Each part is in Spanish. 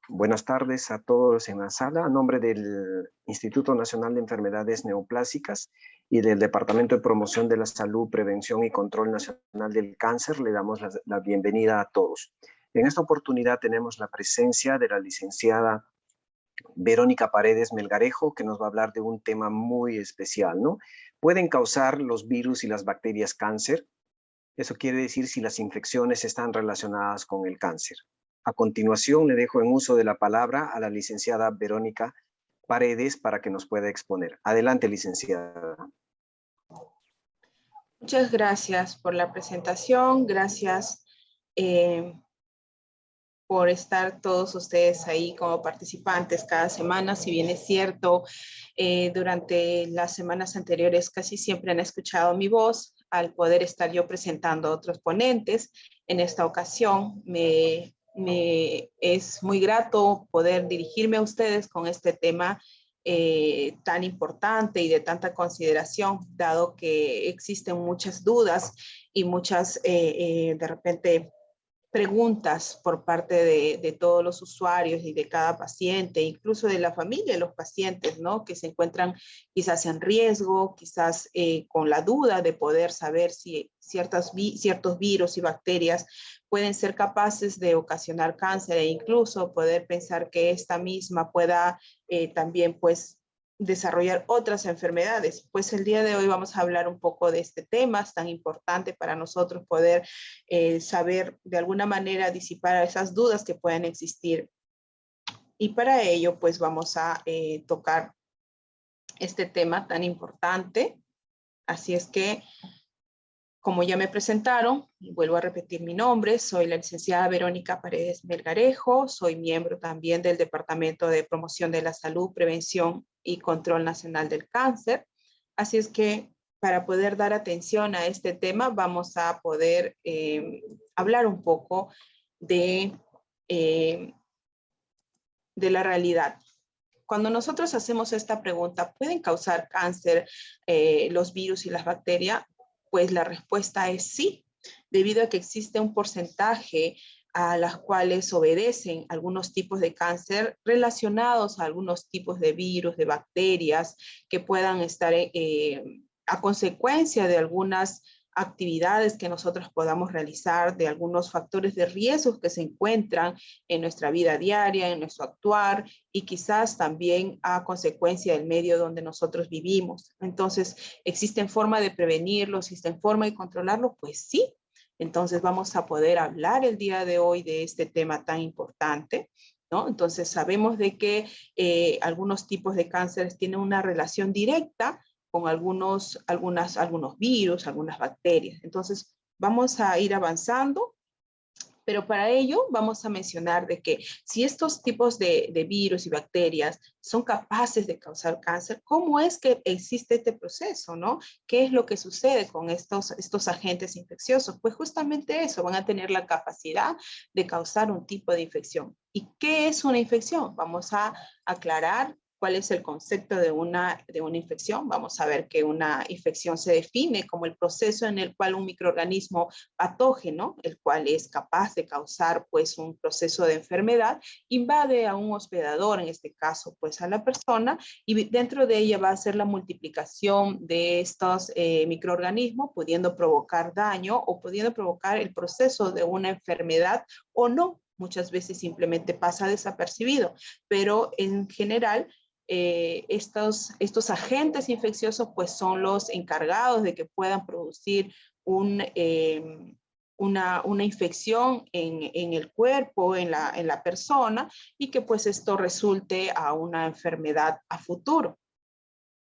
Buenas tardes a todos en la sala. A nombre del Instituto Nacional de Enfermedades Neoplásicas y del Departamento de Promoción de la Salud, Prevención y Control Nacional del Cáncer, le damos la bienvenida a todos. En esta oportunidad tenemos la presencia de la licenciada Verónica Paredes Melgarejo, que nos va a hablar de un tema muy especial, ¿no? ¿Pueden causar los virus y las bacterias cáncer? Eso quiere decir si las infecciones están relacionadas con el cáncer. A continuación, le dejo en uso de la palabra a la licenciada Verónica Paredes para que nos pueda exponer. Adelante, licenciada. Muchas gracias por la presentación. Gracias por estar todos ustedes ahí como participantes cada semana. Si bien es cierto, durante las semanas anteriores casi siempre han escuchado mi voz. Al poder estar yo presentando a otros ponentes, en esta ocasión me es muy grato poder dirigirme a ustedes con este tema tan importante y de tanta consideración, dado que existen muchas dudas y muchas, de repente, preguntas por parte de todos los usuarios y de cada paciente, incluso de la familia de los pacientes, ¿no? Que se encuentran quizás en riesgo, quizás con la duda de poder saber si ciertos virus y bacterias pueden ser capaces de ocasionar cáncer e incluso poder pensar que esta misma pueda también, pues, desarrollar otras enfermedades. Pues el día de hoy vamos a hablar un poco de este tema. Es tan importante para nosotros poder saber de alguna manera disipar esas dudas que pueden existir. Y para ello, pues vamos a tocar este tema tan importante. Así es que, como ya me presentaron, y vuelvo a repetir mi nombre, soy la licenciada Verónica Paredes Melgarejo, soy miembro también del Departamento de Promoción de la Salud, Prevención y Control Nacional del Cáncer. Así es que, para poder dar atención a este tema, vamos a poder hablar un poco de, de la realidad. Cuando nosotros hacemos esta pregunta, ¿pueden causar cáncer los virus y las bacterias? Pues la respuesta es sí, debido a que existe un porcentaje a las cuales obedecen algunos tipos de cáncer relacionados a algunos tipos de virus, de bacterias que puedan estar a consecuencia de algunas actividades que nosotros podamos realizar, de algunos factores de riesgo que se encuentran en nuestra vida diaria, en nuestro actuar y quizás también a consecuencia del medio donde nosotros vivimos. Entonces, ¿existen forma de prevenirlo? ¿Existen forma de controlarlo? Pues sí. Entonces vamos a poder hablar el día de hoy de este tema tan importante, ¿no? Entonces sabemos de que algunos tipos de cánceres tienen una relación directa con algunos virus, algunas bacterias. Entonces vamos a ir avanzando. Pero para ello vamos a mencionar de que si estos tipos de virus y bacterias son capaces de causar cáncer, ¿cómo es que existe este proceso, no? ¿Qué es lo que sucede con estos agentes infecciosos? Pues justamente eso, van a tener la capacidad de causar un tipo de infección. ¿Y qué es una infección? Vamos a aclarar cuál es el concepto de una infección. Vamos a ver que una infección se define como el proceso en el cual un microorganismo patógeno, el cual es capaz de causar pues un proceso de enfermedad, invade a un hospedador, en este caso pues a la persona, y dentro de ella va a ser la multiplicación de estos microorganismos, pudiendo provocar daño o pudiendo provocar el proceso de una enfermedad o no. Muchas veces simplemente pasa desapercibido, pero en general estos agentes infecciosos pues son los encargados de que puedan producir una infección en el cuerpo, en la persona, y que pues esto resulte a una enfermedad a futuro,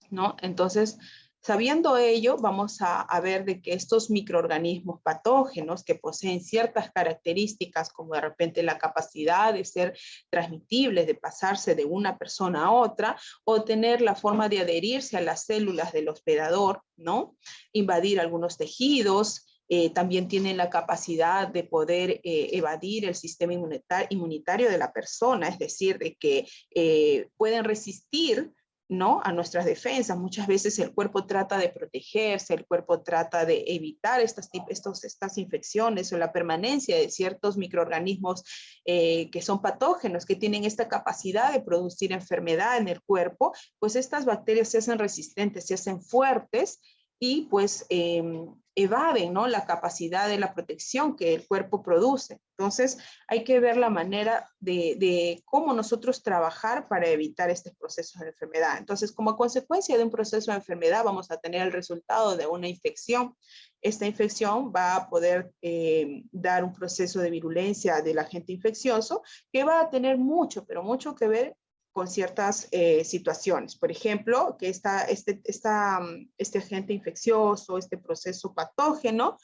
¿no? Entonces, sabiendo ello, vamos a ver de que estos microorganismos patógenos que poseen ciertas características, como de repente la capacidad de ser transmitibles, de pasarse de una persona a otra, o tener la forma de adherirse a las células del hospedador, ¿no? Invadir algunos tejidos, también tienen la capacidad de poder evadir el sistema inmunitario de la persona, es decir, de que pueden resistir ¿no? A nuestras defensas. Muchas veces el cuerpo trata de protegerse, el cuerpo trata de evitar estas infecciones o la permanencia de ciertos microorganismos que son patógenos, que tienen esta capacidad de producir enfermedad en el cuerpo, pues estas bacterias se hacen resistentes, se hacen fuertes y pues evaden, ¿no?, la capacidad de la protección que el cuerpo produce. Entonces hay que ver la manera de cómo nosotros trabajar para evitar estos procesos de enfermedad. Entonces, como consecuencia de un proceso de enfermedad vamos a tener el resultado de una infección. Esta infección va a poder dar un proceso de virulencia del agente infeccioso que va a tener mucho, pero mucho que ver con ciertas situaciones. Por ejemplo, que este agente infeccioso, este proceso patógeno,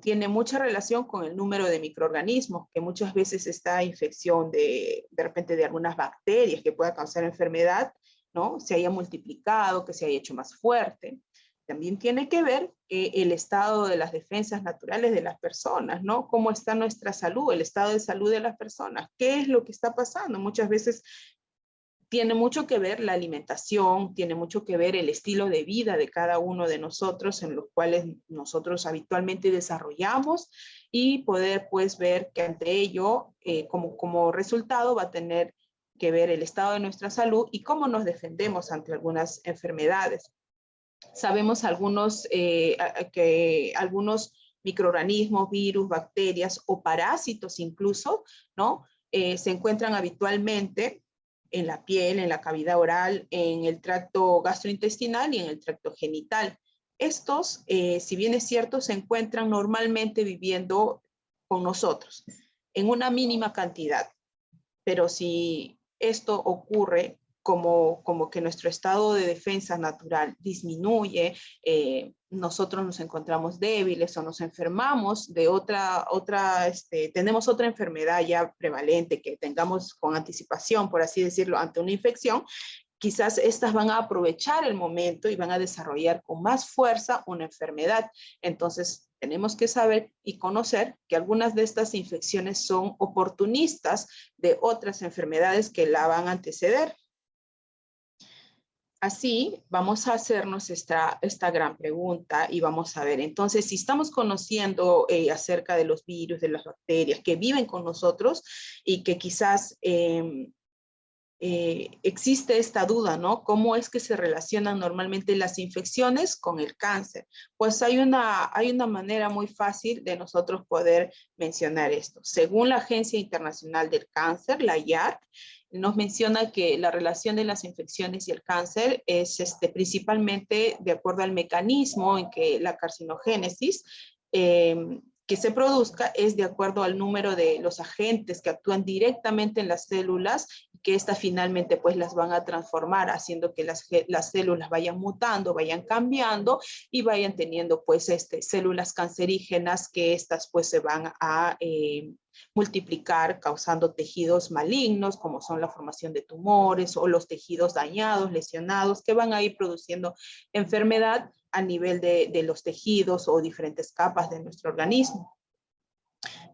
tiene mucha relación con el número de microorganismos, que muchas veces esta infección de repente de algunas bacterias que pueda causar enfermedad, ¿no?, se haya multiplicado, que se haya hecho más fuerte. También tiene que ver el estado de las defensas naturales de las personas, ¿no? Cómo está nuestra salud, el estado de salud de las personas, qué es lo que está pasando. Muchas veces tiene mucho que ver la alimentación, tiene mucho que ver el estilo de vida de cada uno de nosotros, en los cuales nosotros habitualmente desarrollamos, y poder pues ver que ante ello, como resultado, va a tener que ver el estado de nuestra salud y cómo nos defendemos ante algunas enfermedades. Sabemos que algunos microorganismos, virus, bacterias o parásitos incluso, ¿no?, se encuentran habitualmente en la piel, en la cavidad oral, en el tracto gastrointestinal y en el tracto genital. Estos, si bien es cierto, se encuentran normalmente viviendo con nosotros en una mínima cantidad, pero si esto ocurre como que nuestro estado de defensa natural disminuye, nosotros nos encontramos débiles o nos enfermamos de tenemos otra enfermedad ya prevalente que tengamos con anticipación, por así decirlo, ante una infección, quizás estas van a aprovechar el momento y van a desarrollar con más fuerza una enfermedad. Entonces, tenemos que saber y conocer que algunas de estas infecciones son oportunistas de otras enfermedades que la van a anteceder. Así, vamos a hacernos esta gran pregunta y vamos a ver, entonces, si estamos conociendo acerca de los virus, de las bacterias que viven con nosotros y que quizás existe esta duda, ¿no? ¿Cómo es que se relacionan normalmente las infecciones con el cáncer? Pues hay una manera muy fácil de nosotros poder mencionar esto. Según la Agencia Internacional del Cáncer, la IARC, nos menciona que la relación de las infecciones y el cáncer es principalmente de acuerdo al mecanismo en que la carcinogénesis que se produzca es de acuerdo al número de los agentes que actúan directamente en las células y que éstas finalmente pues las van a transformar, haciendo que las células vayan mutando, vayan cambiando y vayan teniendo pues células cancerígenas que estas pues se van a multiplicar causando tejidos malignos como son la formación de tumores o los tejidos dañados, lesionados que van a ir produciendo enfermedad a nivel de los tejidos o diferentes capas de nuestro organismo.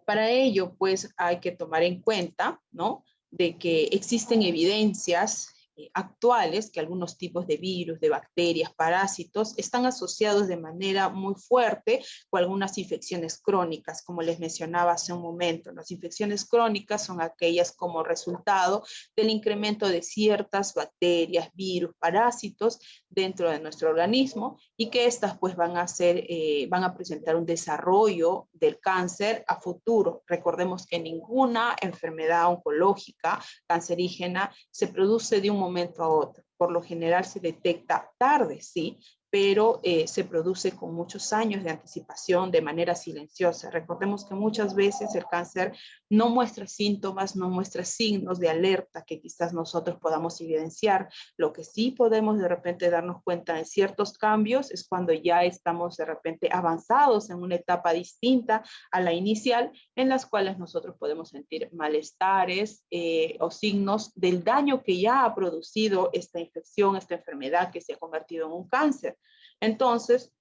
Para ello, pues, hay que tomar en cuenta, ¿no?, de que existen evidencias actuales que algunos tipos de virus, de bacterias, parásitos, están asociados de manera muy fuerte con algunas infecciones crónicas, como les mencionaba hace un momento. Las infecciones crónicas son aquellas como resultado del incremento de ciertas bacterias, virus, parásitos dentro de nuestro organismo y que estas pues van a presentar un desarrollo del cáncer a futuro. Recordemos que ninguna enfermedad oncológica cancerígena se produce de un momento a otro. Por lo general se detecta tarde, sí, pero se produce con muchos años de anticipación de manera silenciosa. Recordemos que muchas veces el cáncer no muestra síntomas, no muestra signos de alerta que quizás nosotros podamos evidenciar. Lo que sí podemos de repente darnos cuenta de ciertos cambios es cuando ya estamos de repente avanzados en una etapa distinta a la inicial, en las cuales nosotros podemos sentir malestares o signos del daño que ya ha producido esta infección, esta enfermedad que se ha convertido en un cáncer. Entonces,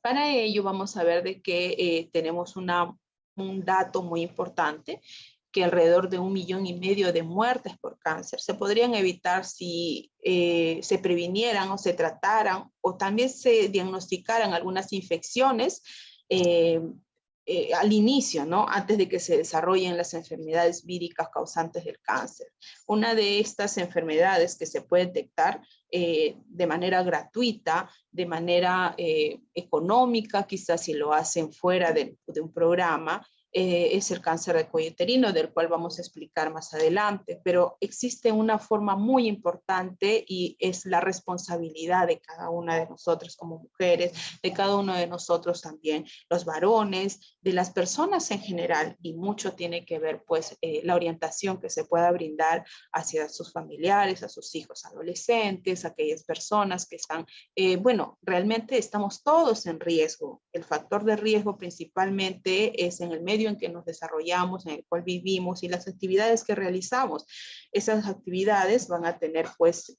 para ello vamos a ver de que tenemos un dato muy importante, que alrededor de 1,5 millones de muertes por cáncer se podrían evitar si se previnieran o se trataran o también se diagnosticaran algunas infecciones al inicio, ¿no? Antes de que se desarrollen las enfermedades víricas causantes del cáncer. Una de estas enfermedades que se puede detectar de manera gratuita, de manera económica, quizás si lo hacen fuera de un programa, es el cáncer de cuello uterino, del cual vamos a explicar más adelante, pero existe una forma muy importante y es la responsabilidad de cada una de nosotros como mujeres, de cada uno de nosotros también, los varones, de las personas en general, y mucho tiene que ver pues la orientación que se pueda brindar hacia sus familiares, a sus hijos adolescentes, a aquellas personas que están, bueno, realmente estamos todos en riesgo. El factor de riesgo principalmente es en el medio en que nos desarrollamos, en el cual vivimos y las actividades que realizamos. Esas actividades van a tener pues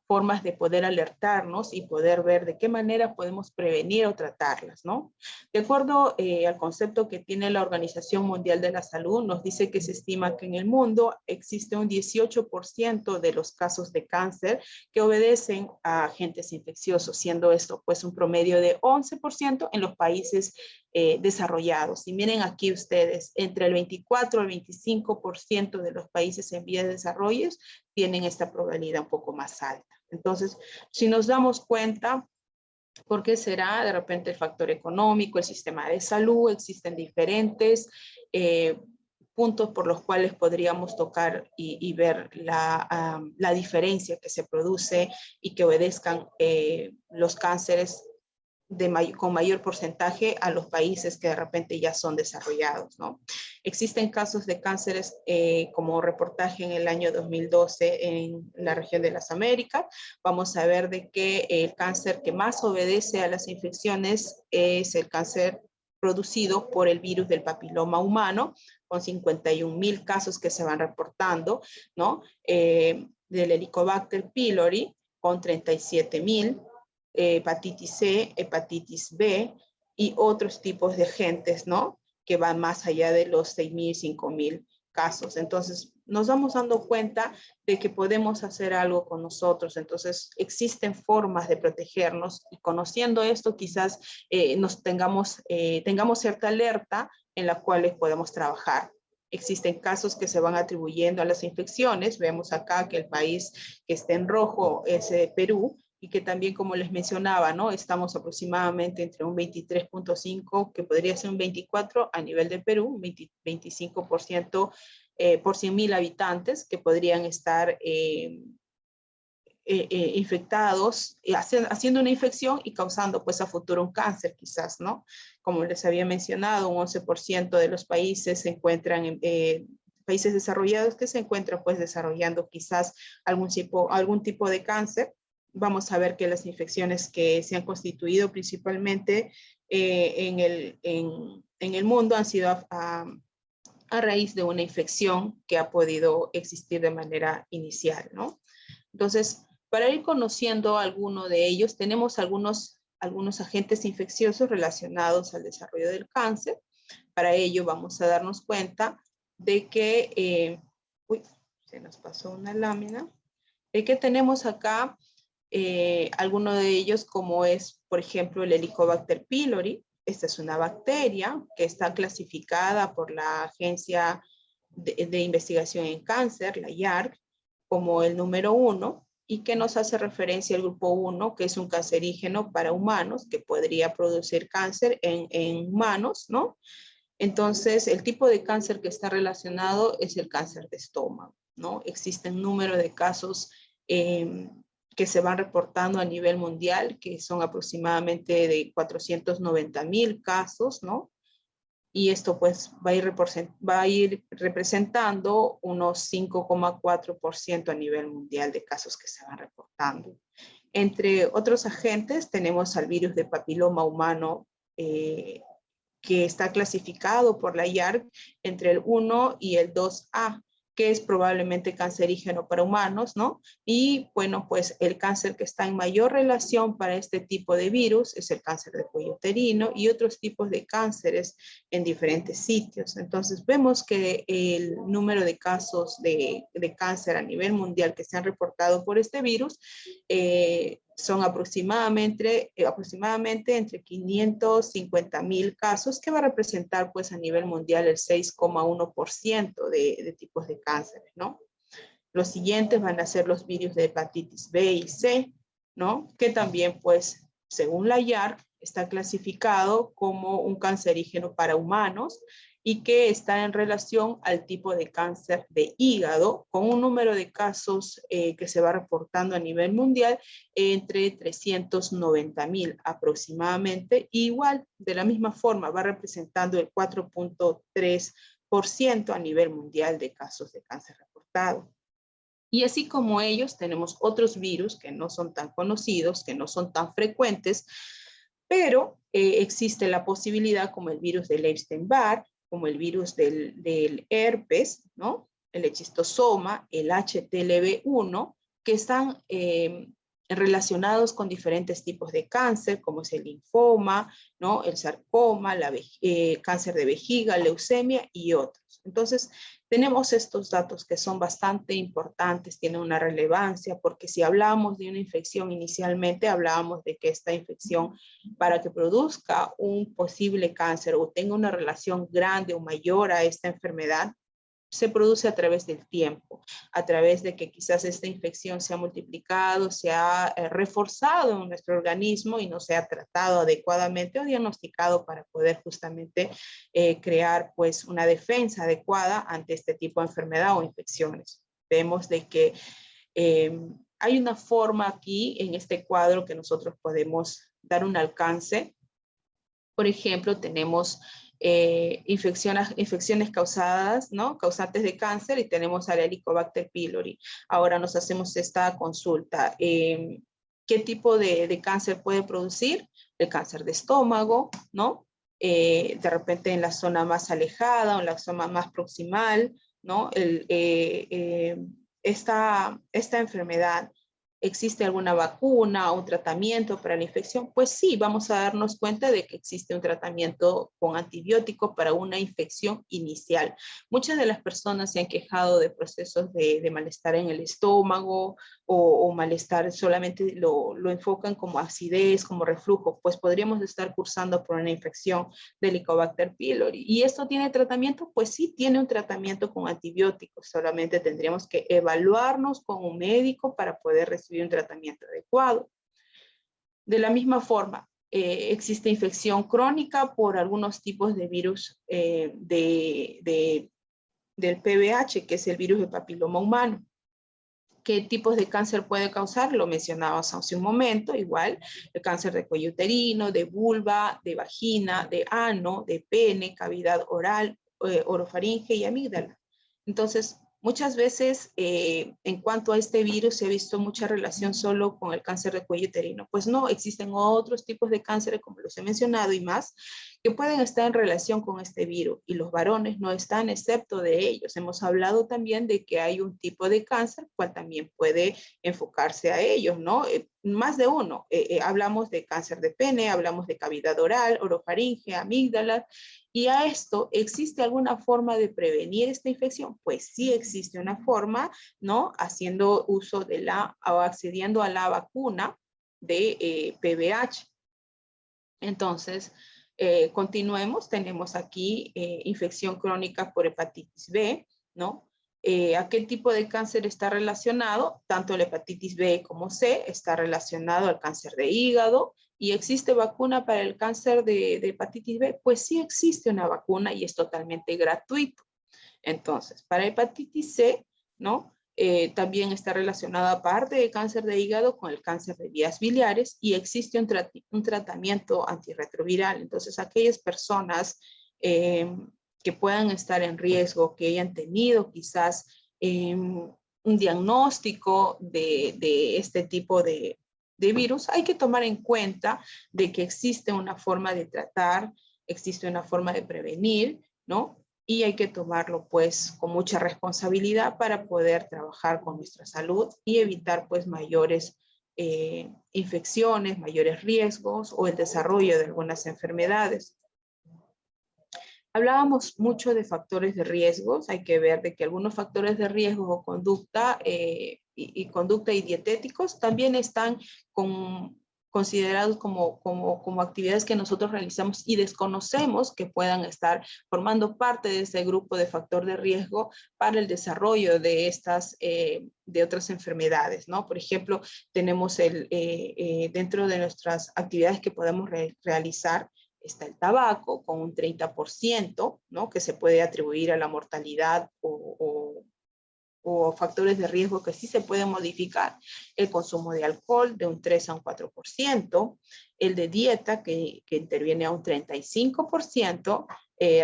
formas de poder alertarnos y poder ver de qué manera podemos prevenir o tratarlas, ¿no? De acuerdo al concepto que tiene la Organización Mundial de la Salud, nos dice que se estima que en el mundo existe un 18% de los casos de cáncer que obedecen a agentes infecciosos, siendo esto pues un promedio de 11% en los países desarrollados. Y miren aquí ustedes, entre el 24 al 25% de los países en vías de desarrollo tienen esta probabilidad un poco más alta. Entonces, si nos damos cuenta, ¿por qué será? De repente el factor económico, el sistema de salud, existen diferentes puntos por los cuales podríamos tocar y ver la diferencia que se produce y que obedezcan los cánceres con mayor porcentaje a los países que de repente ya son desarrollados, ¿no? Existen casos de cánceres como reportaje en el año 2012 en la región de las Américas. Vamos a ver de que el cáncer que más obedece a las infecciones es el cáncer producido por el virus del papiloma humano, con 51,000 casos que se van reportando, ¿no? Del Helicobacter pylori, con 37,000, hepatitis C, hepatitis B y otros tipos de agentes, ¿no? Que van más allá de los 6,000, 5,000 casos. Entonces, nos vamos dando cuenta de que podemos hacer algo con nosotros. Entonces, existen formas de protegernos y conociendo esto, quizás tengamos cierta alerta en la cual podemos trabajar. Existen casos que se van atribuyendo a las infecciones. Vemos acá que el país que está en rojo es Perú, y que también, como les mencionaba, ¿no? Estamos aproximadamente entre un 23.5, que podría ser un 24 a nivel de Perú, 25% por 100,000 habitantes que podrían estar infectados, haciendo una infección y causando pues a futuro un cáncer quizás, ¿no? Como les había mencionado, un 11% de los países se encuentran en países desarrollados que se encuentran pues desarrollando quizás algún tipo de cáncer. Vamos a ver que las infecciones que se han constituido principalmente en el mundo han sido a raíz de una infección que ha podido existir de manera inicial, ¿no? Entonces, para ir conociendo alguno de ellos, tenemos algunos agentes infecciosos relacionados al desarrollo del cáncer. Para ello vamos a darnos cuenta de que, se nos pasó una lámina, de que tenemos acá alguno de ellos, como es, por ejemplo, el Helicobacter pylori. Esta es una bacteria que está clasificada por la Agencia de Investigación en Cáncer, la IARC, como el número 1, y que nos hace referencia al grupo 1, que es un cancerígeno para humanos, que podría producir cáncer en humanos, ¿no? Entonces, el tipo de cáncer que está relacionado es el cáncer de estómago, ¿no? Existen un número de casos que se van reportando a nivel mundial, que son aproximadamente de 490,000 casos, ¿no? Y esto pues va a ir representando unos 5,4% a nivel mundial de casos que se van reportando. Entre otros agentes tenemos al virus de papiloma humano, que está clasificado por la IARC entre el 1 y el 2A, que es probablemente cancerígeno para humanos, ¿no? Y bueno, pues el cáncer que está en mayor relación para este tipo de virus es el cáncer de cuello uterino y otros tipos de cánceres en diferentes sitios. Entonces vemos que el número de casos de cáncer a nivel mundial que se han reportado por este virus son aproximadamente entre 550,000 casos, que va a representar pues a nivel mundial el 6,1% de tipos de cánceres, ¿no? Los siguientes van a ser los virus de hepatitis B y C, ¿no? Que también pues según la IARC está clasificado como un cancerígeno para humanos y que está en relación al tipo de cáncer de hígado, con un número de casos que se va reportando a nivel mundial entre 390,000 aproximadamente. Igual, de la misma forma, va representando el 4,3% a nivel mundial de casos de cáncer reportado. Y así como ellos, tenemos otros virus que no son tan conocidos, que no son tan frecuentes, pero existe la posibilidad, como el virus del Epstein-Barr, como el virus del herpes, ¿no? El histosoma, el HTLV1, que están relacionados con diferentes tipos de cáncer, como es el linfoma, ¿no? El sarcoma, cáncer de vejiga, leucemia y otros. Entonces, tenemos estos datos que son bastante importantes, tienen una relevancia, porque si hablamos de una infección inicialmente, hablábamos de que esta infección, para que produzca un posible cáncer o tenga una relación grande o mayor a esta enfermedad, se produce a través del tiempo, a través de que quizás esta infección se ha multiplicado, se ha reforzado en nuestro organismo y no se ha tratado adecuadamente o diagnosticado para poder justamente crear pues una defensa adecuada ante este tipo de enfermedad o infecciones. Vemos de que hay una forma aquí en este cuadro que nosotros podemos dar un alcance. Por ejemplo, tenemos infecciones causadas, ¿no? Causantes de cáncer, y tenemos al Helicobacter pylori. Ahora nos hacemos esta consulta. ¿Qué tipo de cáncer puede producir? El cáncer de estómago, ¿no? De repente en la zona más alejada o en la zona más proximal, ¿no? Esta enfermedad, ¿existe alguna vacuna o un tratamiento para la infección? Pues sí, vamos a darnos cuenta de que existe un tratamiento con antibióticos para una infección inicial. Muchas de las personas se han quejado de procesos de malestar en el estómago o malestar, solamente lo enfocan como acidez, como reflujo, pues podríamos estar cursando por una infección de Helicobacter pylori. ¿Y esto tiene tratamiento? Pues sí, tiene un tratamiento con antibióticos, solamente tendríamos que evaluarnos con un médico para poder recibir un tratamiento adecuado. De la misma forma, existe infección crónica por algunos tipos de virus del PBH, que es el virus del papiloma humano. ¿Qué tipos de cáncer puede causar? Lo mencionabas hace un momento, igual, el cáncer de cuello uterino, de vulva, de vagina, de ano, de pene, cavidad oral, orofaringe y amígdala. Entonces, muchas veces, en cuanto a este virus, se ha visto mucha relación solo con el cáncer de cuello uterino. Pues no, existen otros tipos de cánceres, como los he mencionado, y más, que pueden estar en relación con este virus, y los varones no están excepto de ellos. Hemos hablado también de que hay un tipo de cáncer, cual también puede enfocarse a ellos, ¿no? Más de uno. Hablamos de cáncer de pene, hablamos de cavidad oral, orofaringe, amígdala. Y a esto, ¿existe alguna forma de prevenir esta infección? Pues sí existe una forma, ¿no? Haciendo uso o accediendo a la vacuna de PBH. Entonces, continuemos. Tenemos aquí infección crónica por hepatitis B, ¿no? ¿A qué tipo de cáncer está relacionado? Tanto la hepatitis B como C está relacionado al cáncer de hígado. ¿Y existe vacuna para el cáncer de hepatitis B? Pues sí existe una vacuna y es totalmente gratuito. Entonces, para hepatitis C, ¿no? También está relacionada, aparte de cáncer de hígado, con el cáncer de vías biliares, y existe un tratamiento antirretroviral. Entonces, aquellas personas que puedan estar en riesgo, que hayan tenido quizás un diagnóstico de este tipo de virus, hay que tomar en cuenta de que existe una forma de tratar, existe una forma de prevenir, ¿no? y hay que tomarlo pues con mucha responsabilidad para poder trabajar con nuestra salud y evitar pues mayores infecciones, mayores riesgos o el desarrollo de algunas enfermedades. Hablábamos mucho de factores de riesgos. Hay que ver de que algunos factores de riesgo o conducta conducta y dietéticos también están considerados como actividades que nosotros realizamos y desconocemos que puedan estar formando parte de ese grupo de factor de riesgo para el desarrollo de de otras enfermedades, ¿no? Por ejemplo, tenemos dentro de nuestras actividades que podemos realizar, está el tabaco con un 30%, ¿no? Que se puede atribuir a la mortalidad o factores de riesgo que sí se pueden modificar. El consumo de alcohol de un 3 a un 4%, el de dieta que interviene a un 35%,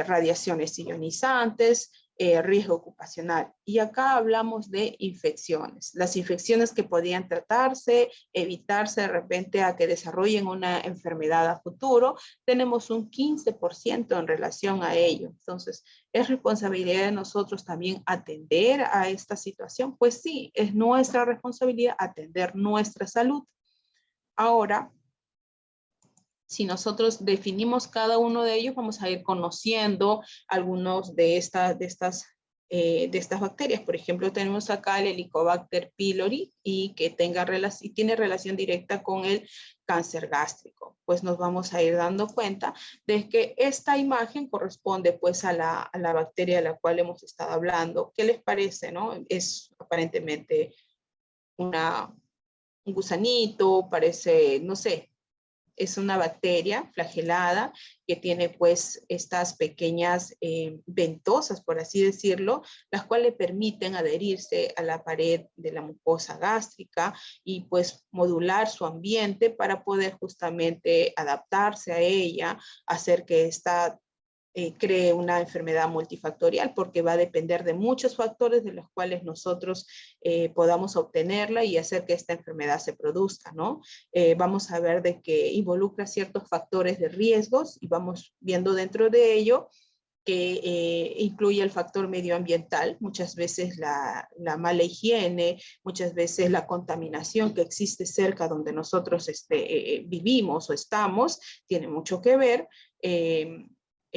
radiaciones ionizantes, riesgo ocupacional. Y acá hablamos de infecciones. Las infecciones que podían tratarse, evitarse de repente a que desarrollen una enfermedad a futuro, tenemos un 15% en relación a ello. Entonces, ¿es responsabilidad de nosotros también atender a esta situación? Pues sí, es nuestra responsabilidad atender nuestra salud. Ahora, si nosotros definimos cada uno de ellos, vamos a ir conociendo algunos de estas bacterias. Por ejemplo, tenemos acá el Helicobacter pylori y que tiene relación directa con el cáncer gástrico. Pues nos vamos a ir dando cuenta de que esta imagen corresponde pues a la bacteria de la cual hemos estado hablando. ¿Qué les parece, no? Es aparentemente un gusanito, parece, no sé, es una bacteria flagelada que tiene pues estas pequeñas ventosas, por así decirlo, las cuales permiten adherirse a la pared de la mucosa gástrica y pues modular su ambiente para poder justamente adaptarse a ella, hacer que esta cree una enfermedad multifactorial, porque va a depender de muchos factores de los cuales nosotros podamos obtenerla y hacer que esta enfermedad se produzca, ¿no? Vamos a ver de que involucra ciertos factores de riesgos y vamos viendo dentro de ello que incluye el factor medioambiental, muchas veces la mala higiene, muchas veces la contaminación que existe cerca donde nosotros vivimos o estamos, tiene mucho que ver.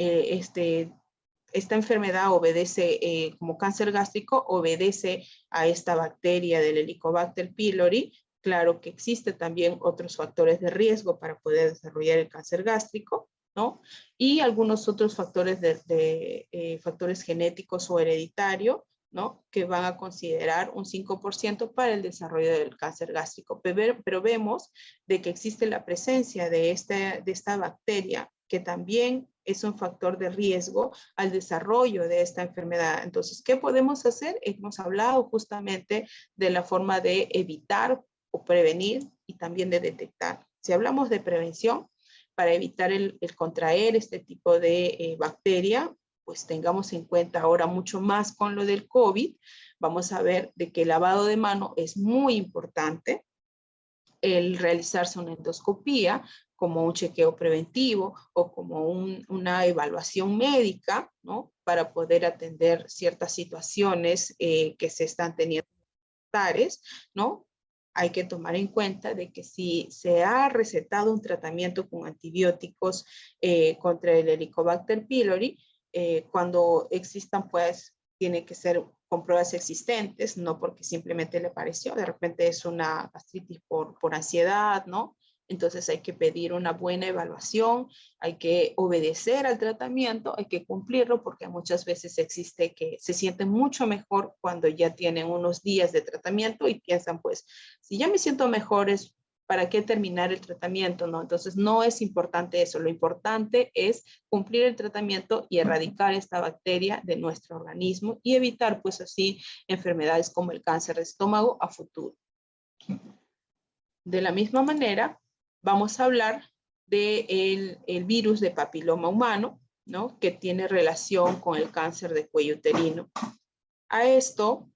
Esta enfermedad obedece, como cáncer gástrico, obedece a esta bacteria del Helicobacter pylori. Claro que existen también otros factores de riesgo para poder desarrollar el cáncer gástrico, ¿no? Y algunos otros factores factores genéticos o hereditarios, ¿no? Que van a considerar un 5% para el desarrollo del cáncer gástrico. Pero vemos de que existe la presencia de esta bacteria que también es un factor de riesgo al desarrollo de esta enfermedad. Entonces, ¿qué podemos hacer? Hemos hablado justamente de la forma de evitar o prevenir y también de detectar. Si hablamos de prevención, para evitar el contraer este tipo de bacteria, pues tengamos en cuenta ahora mucho más con lo del COVID. Vamos a ver de que el lavado de mano es muy importante, el realizarse una endoscopía como un chequeo preventivo o como una evaluación médica, ¿no? Para poder atender ciertas situaciones que se están teniendo, ¿no? Hay que tomar en cuenta de que si se ha recetado un tratamiento con antibióticos contra el Helicobacter pylori, cuando existan, pues, tiene que ser con pruebas existentes, no porque simplemente le pareció, de repente es una gastritis por ansiedad, ¿no? Entonces hay que pedir una buena evaluación, hay que obedecer al tratamiento, hay que cumplirlo porque muchas veces existe que se sienten mucho mejor cuando ya tienen unos días de tratamiento y piensan, pues, si ya me siento mejor, ¿para qué terminar el tratamiento? ¿No? Entonces no es importante eso, lo importante es cumplir el tratamiento y erradicar esta bacteria de nuestro organismo y evitar pues así enfermedades como el cáncer de estómago a futuro. De la misma manera, vamos a hablar del virus de papiloma humano, ¿no? Que tiene relación con el cáncer de cuello uterino. A esto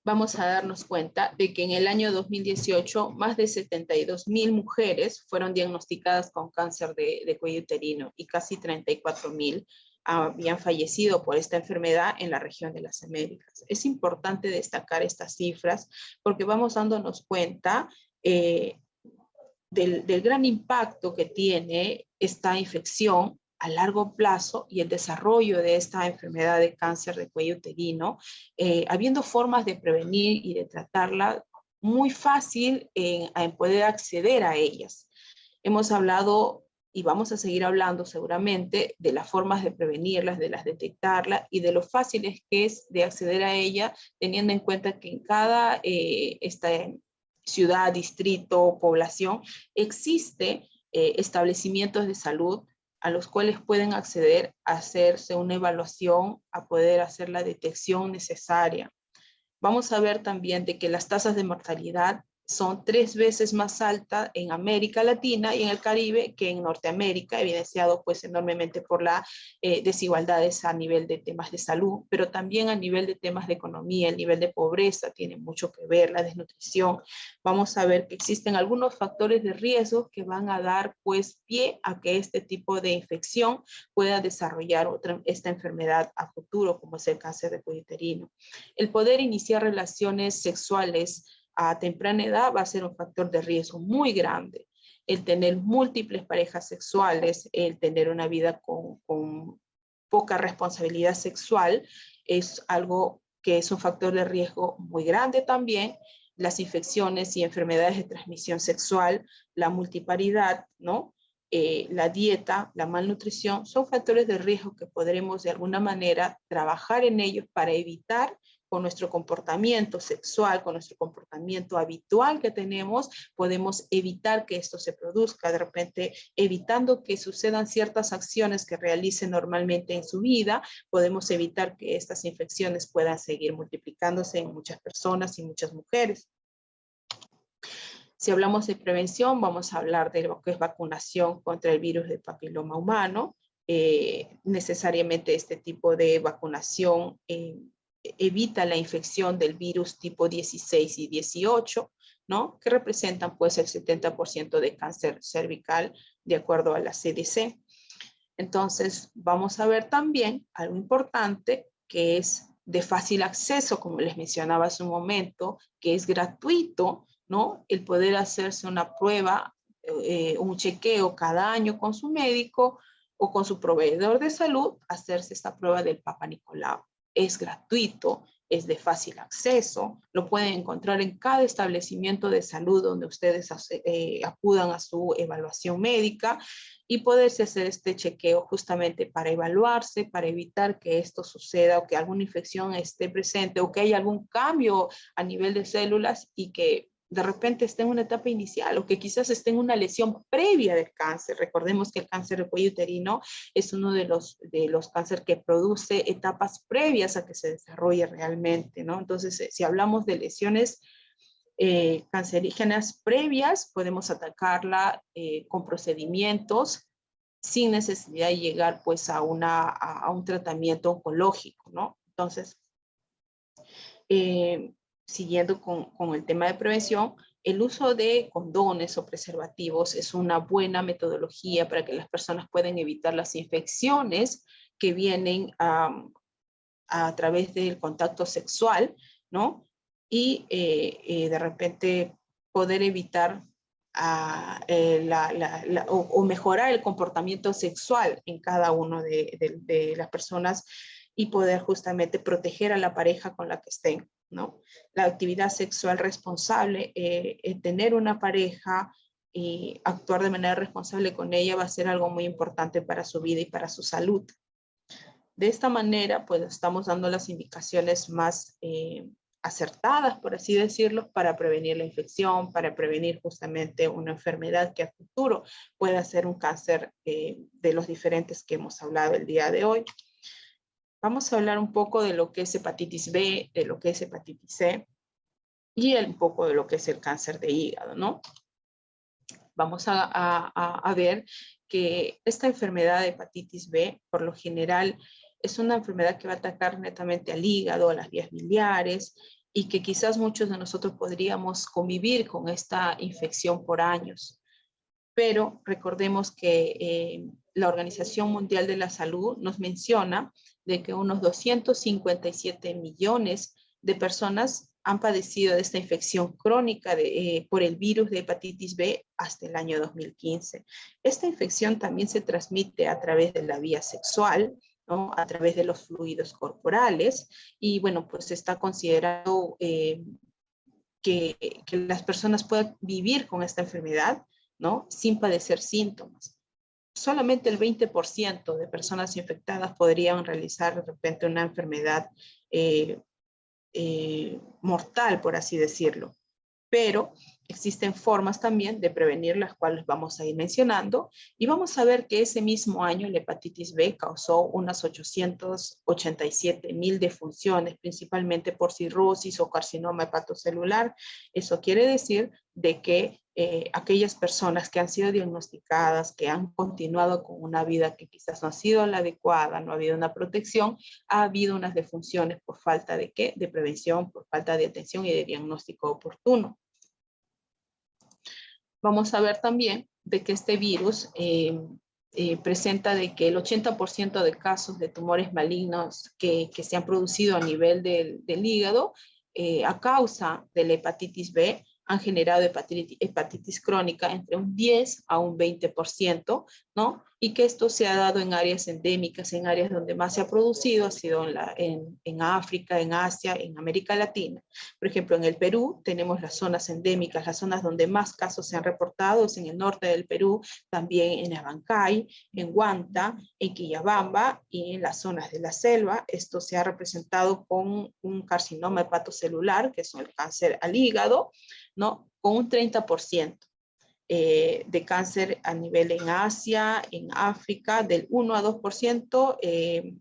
vamos a darnos cuenta de que en el año 2018 más de 72,000 mujeres fueron diagnosticadas con cáncer de cuello uterino y casi 34,000 habían fallecido por esta enfermedad en la región de las Américas. Es importante destacar estas cifras porque vamos dándonos cuenta del gran impacto que tiene esta infección a largo plazo y el desarrollo de esta enfermedad de cáncer de cuello uterino, habiendo formas de prevenir y de tratarla muy fácil en poder acceder a ellas. Hemos hablado y vamos a seguir hablando seguramente de las formas de prevenirlas, de las detectarlas y de lo fáciles que es de acceder a ella, teniendo en cuenta que en cada ciudad, distrito, población, existe establecimientos de salud a los cuales pueden acceder a hacerse una evaluación, a poder hacer la detección necesaria. Vamos a ver también de que las tasas de mortalidad son 3 veces más altas en América Latina y en el Caribe que en Norteamérica, evidenciado pues enormemente por las desigualdades a nivel de temas de salud, pero también a nivel de temas de economía, el nivel de pobreza tiene mucho que ver, la desnutrición. Vamos a ver que existen algunos factores de riesgo que van a dar pues pie a que este tipo de infección pueda desarrollar esta enfermedad a futuro, como es el cáncer de cuello uterino. El poder iniciar relaciones sexuales a temprana edad va a ser un factor de riesgo muy grande. El tener múltiples parejas sexuales, el tener una vida con poca responsabilidad sexual, es algo que es un factor de riesgo muy grande también. Las infecciones y enfermedades de transmisión sexual, la multiparidad, ¿no? La dieta, la malnutrición, son factores de riesgo que podremos de alguna manera trabajar en ellos para evitar con nuestro comportamiento sexual, con nuestro comportamiento habitual que tenemos, podemos evitar que esto se produzca, de repente evitando que sucedan ciertas acciones que realicen normalmente en su vida, podemos evitar que estas infecciones puedan seguir multiplicándose en muchas personas y muchas mujeres. Si hablamos de prevención, vamos a hablar de lo que es vacunación contra el virus del papiloma humano. Necesariamente este tipo de vacunación evita la infección del virus tipo 16 y 18, ¿no? Que representan pues el 70% de cáncer cervical de acuerdo a la CDC. Entonces vamos a ver también algo importante que es de fácil acceso, como les mencionaba hace un momento, que es gratuito, ¿no? El poder hacerse una prueba, un chequeo cada año con su médico o con su proveedor de salud, hacerse esta prueba del Papa Nicolau. Es gratuito, es de fácil acceso, lo pueden encontrar en cada establecimiento de salud donde ustedes acudan a su evaluación médica y poderse hacer este chequeo justamente para evaluarse, para evitar que esto suceda o que alguna infección esté presente o que haya algún cambio a nivel de células y que de repente esté en una etapa inicial o que quizás esté en una lesión previa del cáncer. Recordemos que el cáncer de cuello uterino es uno de los cánceres que produce etapas previas a que se desarrolle realmente, ¿no? Entonces, si hablamos de lesiones cancerígenas previas, podemos atacarla con procedimientos sin necesidad de llegar pues a un tratamiento oncológico, ¿no? Entonces, siguiendo con el tema de prevención, el uso de condones o preservativos es una buena metodología para que las personas puedan evitar las infecciones que vienen a través del contacto sexual, ¿no? Y de repente poder evitar o mejorar el comportamiento sexual en cada una de las personas y poder justamente proteger a la pareja con la que estén, ¿no? La actividad sexual responsable, tener una pareja y actuar de manera responsable con ella va a ser algo muy importante para su vida y para su salud. De esta manera, pues estamos dando las indicaciones más acertadas, por así decirlo, para prevenir la infección, para prevenir justamente una enfermedad que a futuro pueda ser un cáncer de los diferentes que hemos hablado el día de hoy. Vamos a hablar un poco de lo que es hepatitis B, de lo que es hepatitis C y un poco de lo que es el cáncer de hígado, ¿no? Vamos a ver que esta enfermedad de hepatitis B, por lo general, es una enfermedad que va a atacar netamente al hígado, a las vías biliares, y que quizás muchos de nosotros podríamos convivir con esta infección por años. pero recordemos que la Organización Mundial de la Salud nos menciona de que unos 257 millones de personas han padecido de esta infección crónica por el virus de hepatitis B hasta el año 2015. Esta infección también se transmite a través de la vía sexual, ¿no? A través de los fluidos corporales, y bueno, pues está considerado que las personas puedan vivir con esta enfermedad, ¿no? Sin padecer síntomas. Solamente el 20% de personas infectadas podrían realizar de repente una enfermedad mortal, por así decirlo. Pero existen formas también de prevenir, las cuales vamos a ir mencionando, y vamos a ver que ese mismo año la hepatitis B causó unas 887,000 defunciones, principalmente por cirrosis o carcinoma hepatocelular. Eso quiere decir de que aquellas personas que han sido diagnosticadas, que han continuado con una vida que quizás no ha sido la adecuada, no ha habido una protección, ha habido unas defunciones por falta de ¿qué? De prevención, por falta de atención y de diagnóstico oportuno. Vamos a ver también de que este virus presenta de que el 80% de casos de tumores malignos que se han producido a nivel del hígado a causa de la hepatitis B han generado hepatitis crónica entre un 10 a un 20%, ¿no? Y que esto se ha dado en áreas endémicas, en áreas donde más se ha producido, ha sido en África, en Asia, en América Latina. Por ejemplo, en el Perú tenemos las zonas endémicas, las zonas donde más casos se han reportado, es en el norte del Perú, también en Abancay, en Huanta, en Quillabamba y en las zonas de la selva. Esto se ha representado con un carcinoma hepatocelular, que es el cáncer al hígado, ¿no? Con un 30%. De cáncer a nivel en Asia, en África, del 1 a 2%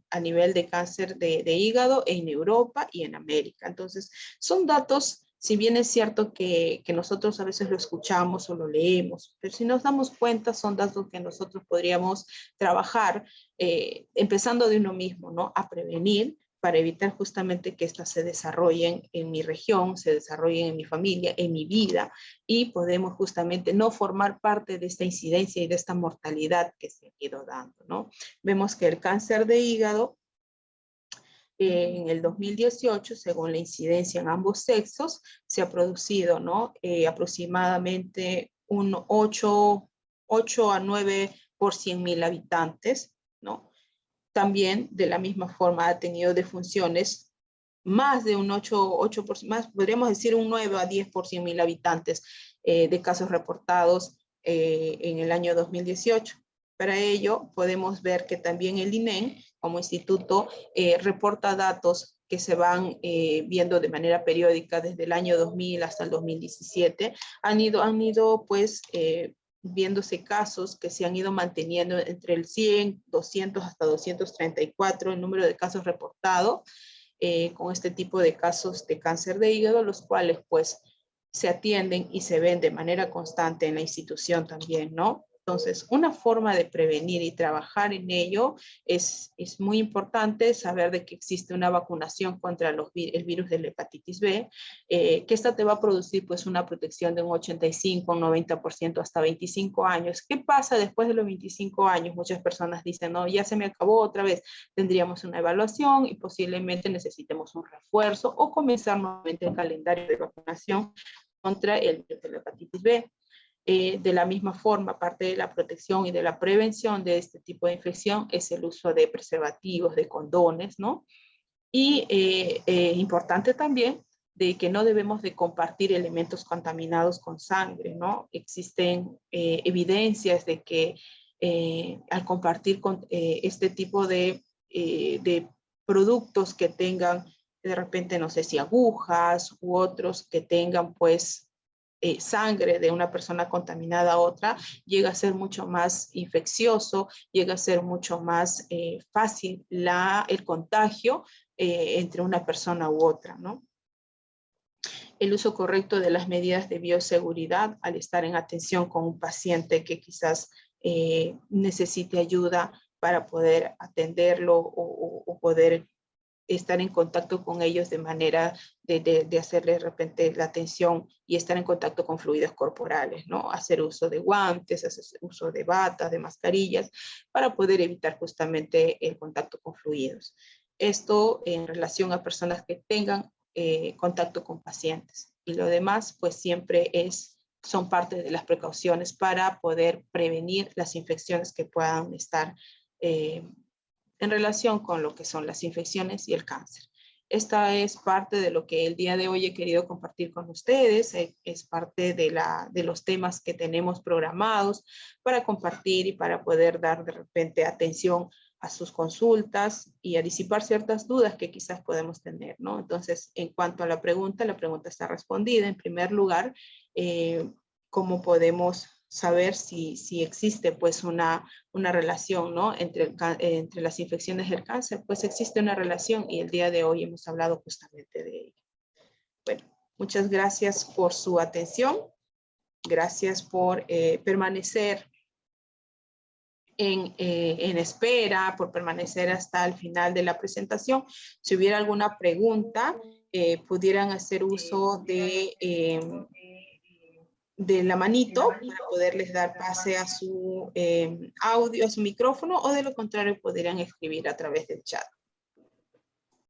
a nivel de cáncer de hígado en Europa y en América. Entonces, son datos, si bien es cierto que nosotros a veces lo escuchamos o lo leemos, pero si nos damos cuenta, son datos que nosotros podríamos trabajar empezando de uno mismo, ¿no? A prevenir, para evitar justamente que éstas se desarrollen en mi región, se desarrollen en mi familia, en mi vida, y podemos justamente no formar parte de esta incidencia y de esta mortalidad que se ha ido dando, ¿no? Vemos que el cáncer de hígado en el 2018, según la incidencia en ambos sexos, se ha producido, ¿no? Aproximadamente un 8 a 9 por 100,000 habitantes, ¿no? También de la misma forma ha tenido defunciones más de un 8%, más, podríamos decir un 9 a 10 por 100,000 habitantes de casos reportados en el año 2018. Para ello podemos ver que también el INEM como instituto reporta datos que se van viendo de manera periódica desde el año 2000 hasta el 2017. Han ido pues viéndose casos que se han ido manteniendo entre el 100, 200 hasta 234 el número de casos reportados con este tipo de casos de cáncer de hígado, los cuales pues se atienden y se ven de manera constante en la institución también, ¿no? Entonces, una forma de prevenir y trabajar en ello es muy importante saber de que existe una vacunación contra el virus de la hepatitis B, que esta te va a producir pues una protección de un 85, un 90% hasta 25 años. ¿Qué pasa después de los 25 años? Muchas personas dicen, no, ya se me acabó otra vez. Tendríamos una evaluación y posiblemente necesitemos un refuerzo o comenzar nuevamente el calendario de vacunación contra el virus de la hepatitis B. De la misma forma, aparte de la protección y de la prevención de este tipo de infección, es el uso de preservativos, de condones, ¿no? Y importante también de que no debemos de compartir elementos contaminados con sangre, ¿no? Existen evidencias de que al compartir con, este tipo de productos que tengan de repente, no sé si agujas u otros que tengan pues sangre de una persona contaminada a otra, llega a ser mucho más infeccioso, llega a ser mucho más fácil el contagio entre una persona u otra, ¿no? El uso correcto de las medidas de bioseguridad al estar en atención con un paciente que quizás necesite ayuda para poder atenderlo o poder estar en contacto con ellos de manera de hacerles de repente la atención y estar en contacto con fluidos corporales, ¿no? Hacer uso de guantes, hacer uso de batas, de mascarillas, para poder evitar justamente el contacto con fluidos. Esto en relación a personas que tengan contacto con pacientes. Y lo demás, pues siempre son parte de las precauciones para poder prevenir las infecciones que puedan estar en relación con lo que son las infecciones y el cáncer. Esta es parte de lo que el día de hoy he querido compartir con ustedes, es parte de los temas que tenemos programados para compartir y para poder dar de repente atención a sus consultas y a disipar ciertas dudas que quizás podemos tener, ¿no? Entonces, en cuanto a la pregunta está respondida. En primer lugar, ¿cómo podemos saber si existe pues una relación, ¿no? entre las infecciones del cáncer? Pues existe una relación y el día de hoy hemos hablado justamente de ello. Bueno, muchas gracias por su atención. Gracias por permanecer en espera, por permanecer hasta el final de la presentación. Si hubiera alguna pregunta, pudieran hacer uso de la manito para poderles dar pase a su audio, a su micrófono, o de lo contrario podrían escribir a través del chat.